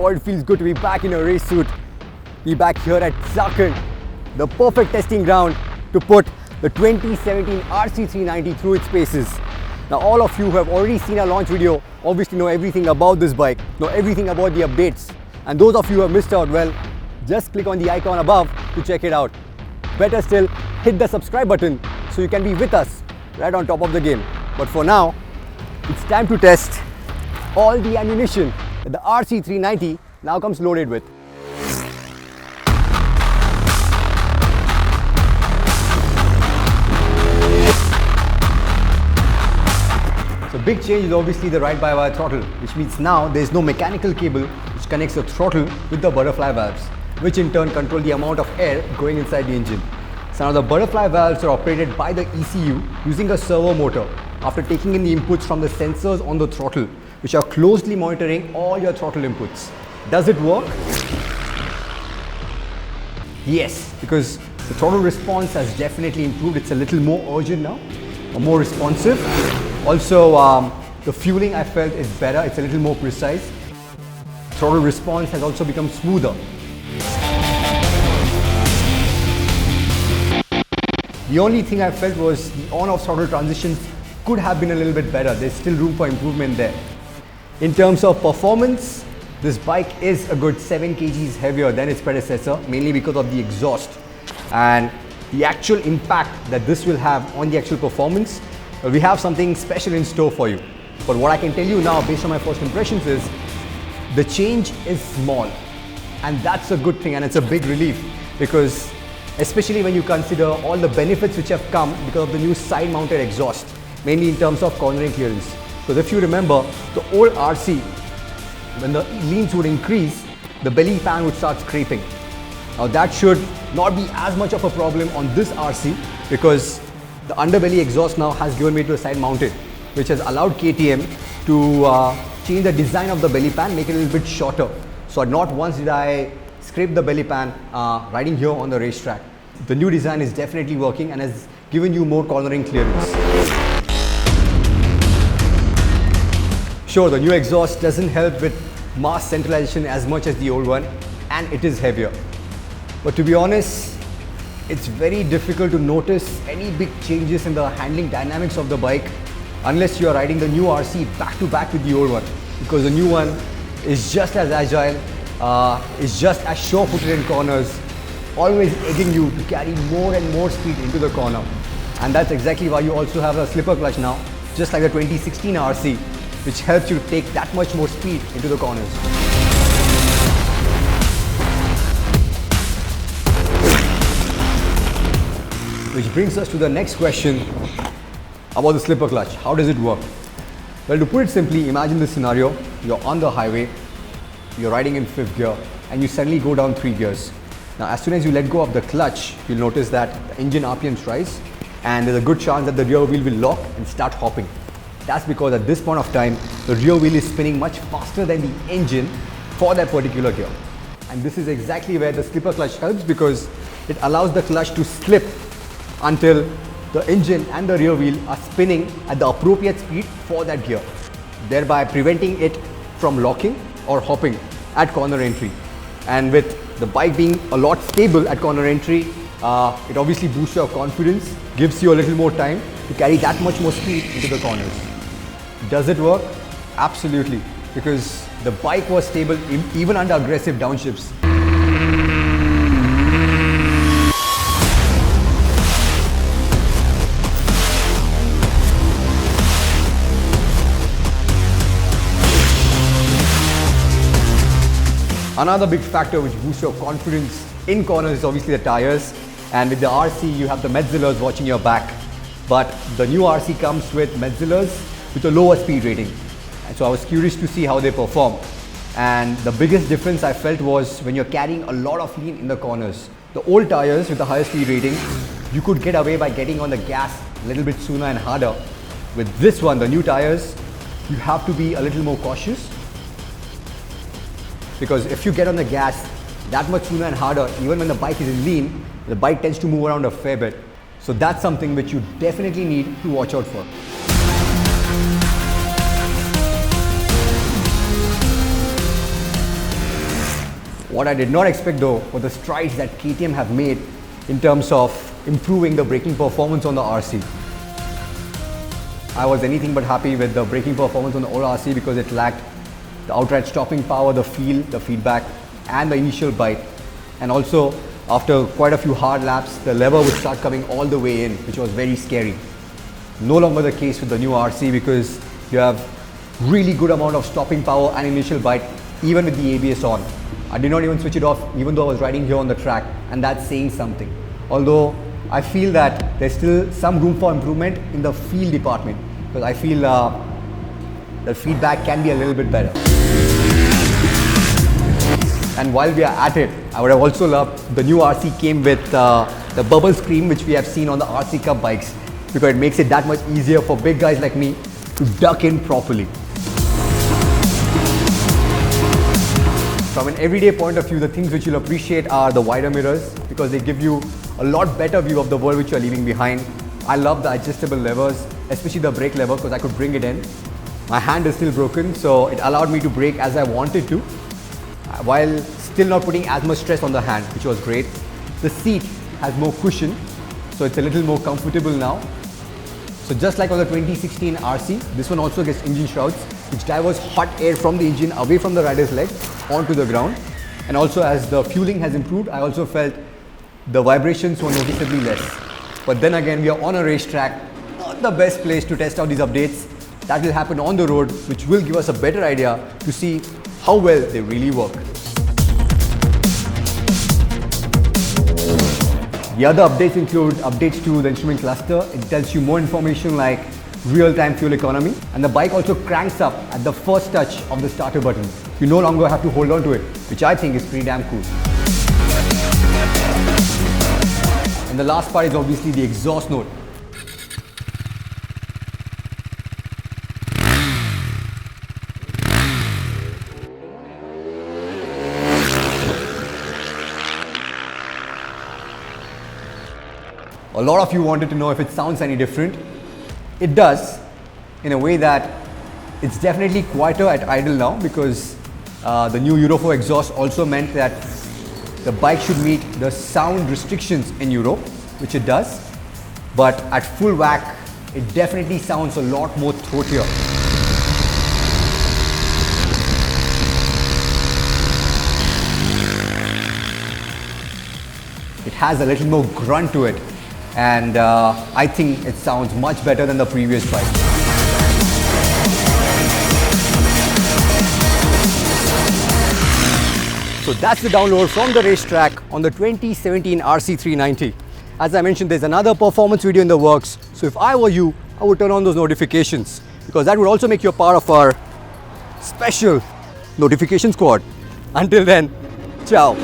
God, it feels good to be back in a race suit. Be back here at Jharkhand, the perfect testing ground to put the 2017 RC390 through its paces. Now all of you who have already seen our launch video obviously know everything about this bike, know everything about the updates. And those of you who have missed out, well, just click on the icon above to check it out. Better still, hit the subscribe button so you can be with us right on top of the game. But for now, it's time to test all the ammunition that the RC390 now comes loaded with. So big change is obviously the ride-by-wire throttle, which means now there is no mechanical cable which connects the throttle with the butterfly valves, which in turn control the amount of air going inside the engine. So now the butterfly valves are operated by the ECU using a servo motor after taking in the inputs from the sensors on the throttle, which are closely monitoring all your throttle inputs. Does it work? Yes, because the throttle response has definitely improved. It's a little more urgent now, or more responsive. Also, the fueling I felt is better. It's a little more precise. Throttle response has also become smoother. The only thing I felt was the on-off throttle transitions could have been a little bit better. There's still room for improvement there. In terms of performance, this bike is a good 7 kgs heavier than its predecessor, mainly because of the exhaust. And the actual impact that this will have on the actual performance, we have something special in store for you. But what I can tell you now, based on my first impressions, is the change is small. And that's a good thing, and it's a big relief, because especially when you consider all the benefits which have come because of the new side-mounted exhaust, mainly in terms of cornering clearance. Because if you remember, the old RC, when the leans would increase, the belly pan would start scraping. Now that should not be as much of a problem on this RC, because the underbelly exhaust now has given way to a side-mounted, which has allowed KTM to change the design of the belly pan, make it a little bit shorter. So not once did I scrape the belly pan riding here on the racetrack. The new design is definitely working and has given you more cornering clearance. Sure, the new exhaust doesn't help with mass centralization as much as the old one, and it is heavier. But to be honest, it's very difficult to notice any big changes in the handling dynamics of the bike unless you are riding the new RC back to back with the old one, because the new one is just as agile, is just as sure-footed in corners, always egging you to carry more and more speed into the corner. And that's exactly why you also have a slipper clutch now, just like the 2016 RC, which helps you take that much more speed into the corners. Which brings us to the next question about the slipper clutch. How does it work? Well, to put it simply, imagine this scenario. You're on the highway, you're riding in 5th gear, and you suddenly go down 3 gears. Now, as soon as you let go of the clutch, you'll notice that the engine RPMs rise, and there's a good chance that the rear wheel will lock and start hopping. That's because at this point of time, the rear wheel is spinning much faster than the engine for that particular gear. And this is exactly where the slipper clutch helps, because it allows the clutch to slip until the engine and the rear wheel are spinning at the appropriate speed for that gear, thereby preventing it from locking or hopping at corner entry. And with the bike being a lot stable at corner entry, it obviously boosts your confidence, gives you a little more time to carry that much more speed into the corners. Does it work? Absolutely, because the bike was stable even under aggressive downshifts. Another big factor which boosts your confidence in corners is obviously the tires, and with the RC you have the Metzeler's watching your back, but the new RC comes with Metzeler's with a lower speed rating, and so I was curious to see how they perform. And the biggest difference I felt was when you're carrying a lot of lean in the corners. The old tires with the higher speed rating, you could get away by getting on the gas a little bit sooner and harder. With this one, the new tires, you have to be a little more cautious, because if you get on the gas that much sooner and harder, even when the bike is in lean, the bike tends to move around a fair bit. So that's something which you definitely need to watch out for. What I did not expect though were the strides that KTM have made in terms of improving the braking performance on the RC. I was anything but happy with the braking performance on the old RC because it lacked the outright stopping power, the feel, the feedback and the initial bite. And also after quite a few hard laps, the lever would start coming all the way in, which was very scary. No longer the case with the new RC because you have really good amount of stopping power and initial bite even with the ABS on. I did not even switch it off even though I was riding here on the track, and that's saying something. Although I feel that there's still some room for improvement in the feel department because I feel the feedback can be a little bit better. And while we are at it, I would have also loved the new RC came with the bubble screen which we have seen on the RC Cup bikes, because it makes it that much easier for big guys like me to duck in properly. From an everyday point of view, the things which you'll appreciate are the wider mirrors because they give you a lot better view of the world which you're leaving behind. I love the adjustable levers, especially the brake lever because I could bring it in. My hand is still broken, so it allowed me to brake as I wanted to, while still not putting as much stress on the hand, which was great. The seat has more cushion, so it's a little more comfortable now. So just like on the 2016 RC, this one also gets engine shrouds, which diverts hot air from the engine away from the rider's leg onto the ground. And also as the fueling has improved, I also felt the vibrations were noticeably less. But then again, we are on a racetrack, not the best place to test out these updates. That will happen on the road, which will give us a better idea to see how well they really work. The other updates include updates to the instrument cluster. It tells you more information like real-time fuel economy, and the bike also cranks up at the first touch of the starter button. You no longer have to hold on to it, which I think is pretty damn cool. And the last part is obviously the exhaust note. A lot of you wanted to know if it sounds any different. It does, in a way that it's definitely quieter at idle now because the new Euro 4 exhaust also meant that the bike should meet the sound restrictions in Europe, which it does. But at full whack, it definitely sounds a lot more throatier. It has a little more grunt to it. And I think it sounds much better than the previous bike. So that's the download from the racetrack on the 2017 RC390. As I mentioned, there's another performance video in the works. So if I were you, I would turn on those notifications because that would also make you a part of our special notification squad. Until then, ciao.